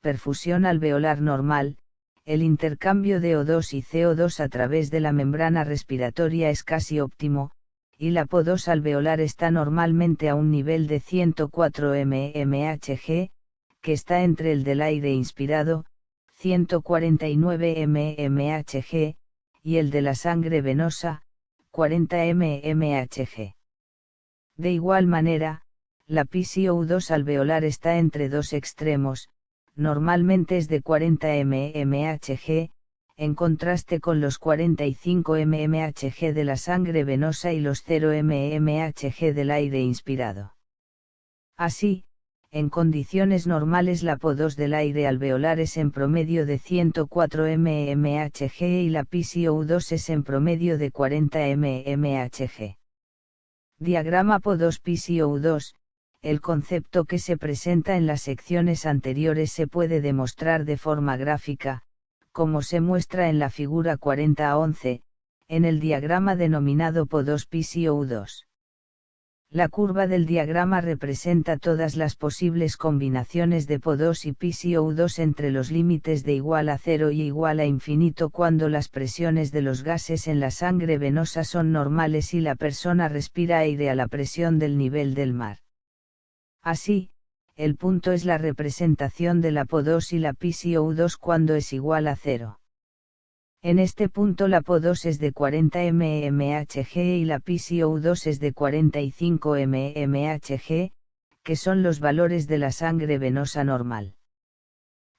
perfusión alveolar normal, el intercambio de O2 y CO2 a través de la membrana respiratoria es casi óptimo, y la PO2 alveolar está normalmente a un nivel de 104 mmHg, que está entre el del aire inspirado, 149 mmHg, y el de la sangre venosa, 40 mmHg. De igual manera, la PCO2 alveolar está entre dos extremos, normalmente es de 40 mmHg, en contraste con los 45 mmHg de la sangre venosa y los 0 mmHg del aire inspirado. Así, en condiciones normales la PO2 del aire alveolar es en promedio de 104 mmHg y la PCO2 es en promedio de 40 mmHg. Diagrama PO2-PCO2. El concepto que se presenta en las secciones anteriores se puede demostrar de forma gráfica, como se muestra en la figura 40 a 11, en el diagrama denominado PO2-PCO2. La curva del diagrama representa todas las posibles combinaciones de PO2 y PCO2 entre los límites de igual a 0 y igual a infinito cuando las presiones de los gases en la sangre venosa son normales y la persona respira aire a la presión del nivel del mar. Así, el punto es la representación de la PO2 y la PCO2 cuando es igual a 0. En este punto la PO2 es de 40 mmHg y la PCO2 es de 45 mmHg, que son los valores de la sangre venosa normal.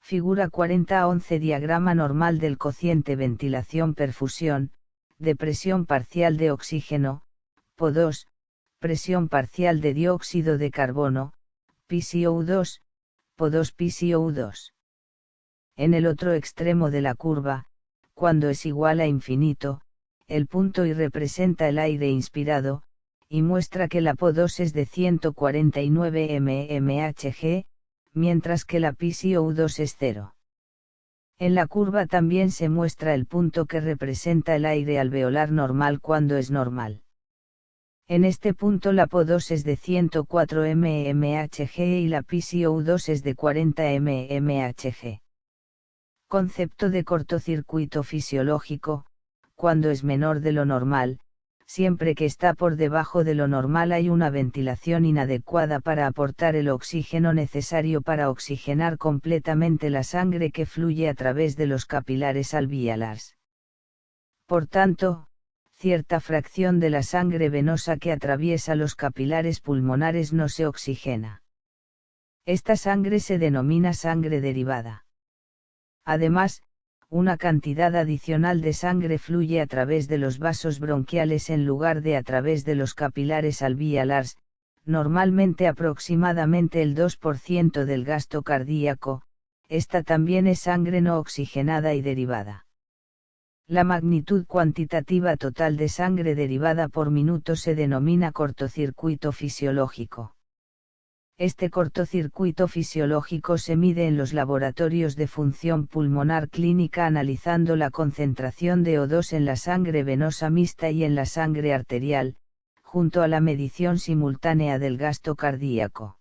Figura 40-11 Diagrama normal del cociente ventilación-perfusión, de presión parcial de oxígeno, PO2, presión parcial de dióxido de carbono, PCO2, PO2 PCO2. En el otro extremo de la curva, cuando es igual a infinito, el punto y representa el aire inspirado, y muestra que la PO2 es de 149 mmHg, mientras que la PCO2 es 0. En la curva también se muestra el punto que representa el aire alveolar normal cuando es normal. En este punto la PO2 es de 104 mmHg y la PCO2 es de 40 mmHg. Concepto de cortocircuito fisiológico: cuando es menor de lo normal, siempre que está por debajo de lo normal hay una ventilación inadecuada para aportar el oxígeno necesario para oxigenar completamente la sangre que fluye a través de los capilares alveolares. Por tanto, cierta fracción de la sangre venosa que atraviesa los capilares pulmonares no se oxigena. Esta sangre se denomina sangre derivada. Además, una cantidad adicional de sangre fluye a través de los vasos bronquiales en lugar de a través de los capilares alveolares, normalmente aproximadamente el 2% del gasto cardíaco. Esta también es sangre no oxigenada y derivada. La magnitud cuantitativa total de sangre derivada por minuto se denomina cortocircuito fisiológico. Este cortocircuito fisiológico se mide en los laboratorios de función pulmonar clínica analizando la concentración de O2 en la sangre venosa mixta y en la sangre arterial, junto a la medición simultánea del gasto cardíaco.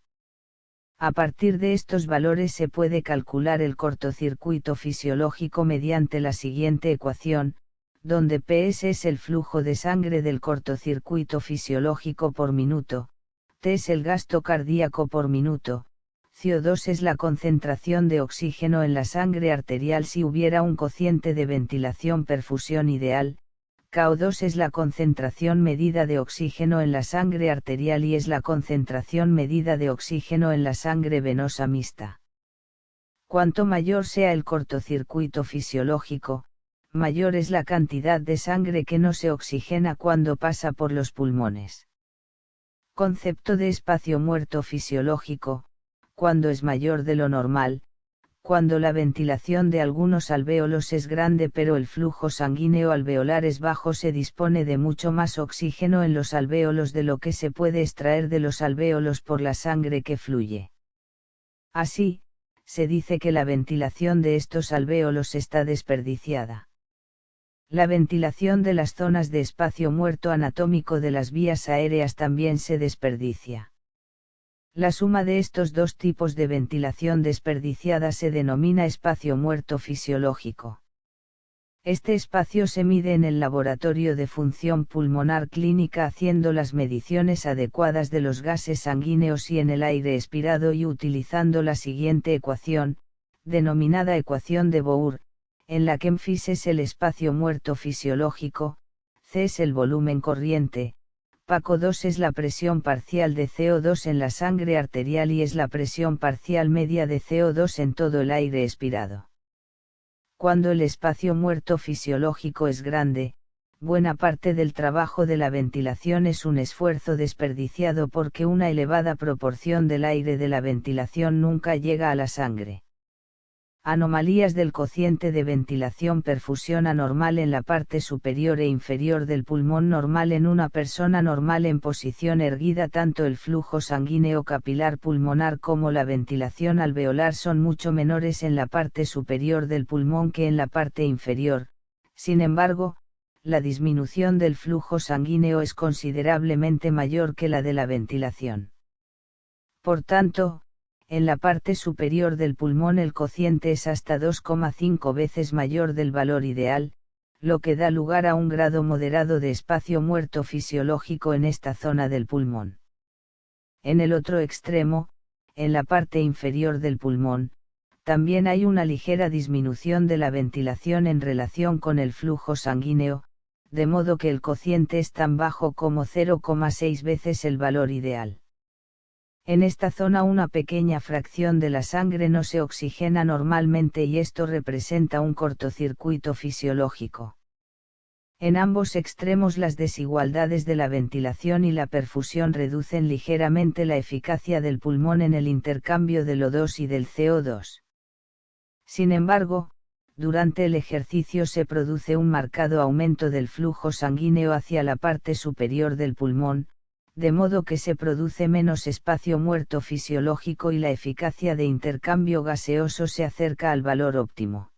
A partir de estos valores se puede calcular el cortocircuito fisiológico mediante la siguiente ecuación, donde PS es el flujo de sangre del cortocircuito fisiológico por minuto, T es el gasto cardíaco por minuto, CO2 es la concentración de oxígeno en la sangre arterial si hubiera un cociente de ventilación-perfusión ideal, KO2 es la concentración medida de oxígeno en la sangre arterial y es la concentración medida de oxígeno en la sangre venosa mixta. Cuanto mayor sea el cortocircuito fisiológico, mayor es la cantidad de sangre que no se oxigena cuando pasa por los pulmones. Concepto de espacio muerto fisiológico: cuando es mayor de lo normal, cuando la ventilación de algunos alvéolos es grande pero el flujo sanguíneo alveolar es bajo, se dispone de mucho más oxígeno en los alvéolos de lo que se puede extraer de los alvéolos por la sangre que fluye. Así, se dice que la ventilación de estos alvéolos está desperdiciada. La ventilación de las zonas de espacio muerto anatómico de las vías aéreas también se desperdicia. La suma de estos dos tipos de ventilación desperdiciada se denomina espacio muerto fisiológico. Este espacio se mide en el laboratorio de función pulmonar clínica haciendo las mediciones adecuadas de los gases sanguíneos y en el aire expirado y utilizando la siguiente ecuación, denominada ecuación de Bohr, en la que Mφ es el espacio muerto fisiológico, C es el volumen corriente, PaCO2 es la presión parcial de CO2 en la sangre arterial y es la presión parcial media de CO2 en todo el aire expirado. Cuando el espacio muerto fisiológico es grande, buena parte del trabajo de la ventilación es un esfuerzo desperdiciado porque una elevada proporción del aire de la ventilación nunca llega a la sangre. Anomalías del cociente de ventilación-perfusión anormal en la parte superior e inferior del pulmón normal en una persona normal en posición erguida. Tanto el flujo sanguíneo capilar pulmonar como la ventilación alveolar son mucho menores en la parte superior del pulmón que en la parte inferior. Sin embargo, la disminución del flujo sanguíneo es considerablemente mayor que la de la ventilación. Por tanto, en la parte superior del pulmón el cociente es hasta 2,5 veces mayor del valor ideal, lo que da lugar a un grado moderado de espacio muerto fisiológico en esta zona del pulmón. En el otro extremo, en la parte inferior del pulmón, también hay una ligera disminución de la ventilación en relación con el flujo sanguíneo, de modo que el cociente es tan bajo como 0,6 veces el valor ideal. En esta zona una pequeña fracción de la sangre no se oxigena normalmente y esto representa un cortocircuito fisiológico. En ambos extremos las desigualdades de la ventilación y la perfusión reducen ligeramente la eficacia del pulmón en el intercambio del O2 y del CO2. Sin embargo, durante el ejercicio se produce un marcado aumento del flujo sanguíneo hacia la parte superior del pulmón, de modo que se produce menos espacio muerto fisiológico y la eficacia de intercambio gaseoso se acerca al valor óptimo.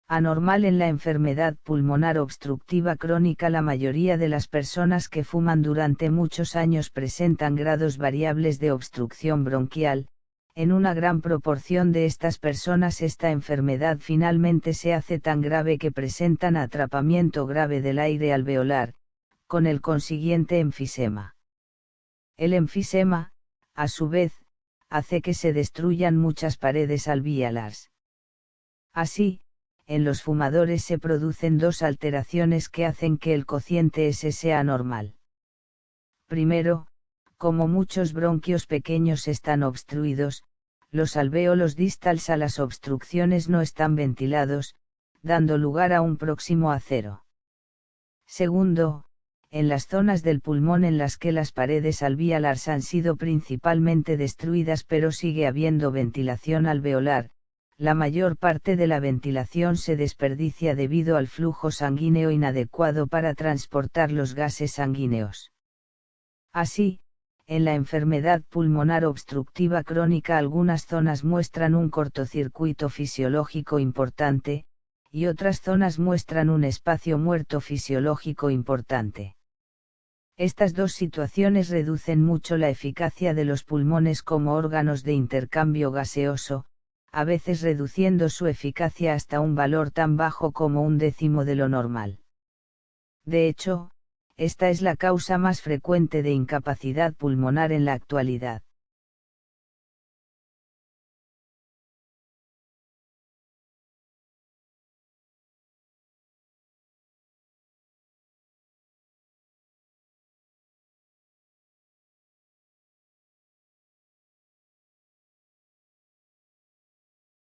Anormal en la enfermedad pulmonar obstructiva crónica. La mayoría de las personas que fuman durante muchos años presentan grados variables de obstrucción bronquial. En una gran proporción de estas personas esta enfermedad finalmente se hace tan grave que presentan atrapamiento grave del aire alveolar, con el consiguiente enfisema. El enfisema, a su vez, hace que se destruyan muchas paredes alveolares. Así, en los fumadores se producen dos alteraciones que hacen que el cociente S sea anormal. Primero, como muchos bronquios pequeños están obstruidos, los alvéolos distales a las obstrucciones no están ventilados, dando lugar a un próximo a cero. Segundo, en las zonas del pulmón en las que las paredes alveolares han sido principalmente destruidas pero sigue habiendo ventilación alveolar, la mayor parte de la ventilación se desperdicia debido al flujo sanguíneo inadecuado para transportar los gases sanguíneos. Así, en la enfermedad pulmonar obstructiva crónica algunas zonas muestran un cortocircuito fisiológico importante, y otras zonas muestran un espacio muerto fisiológico importante. Estas dos situaciones reducen mucho la eficacia de los pulmones como órganos de intercambio gaseoso, a veces reduciendo su eficacia hasta un valor tan bajo como 1/10 de lo normal. De hecho, esta es la causa más frecuente de incapacidad pulmonar en la actualidad.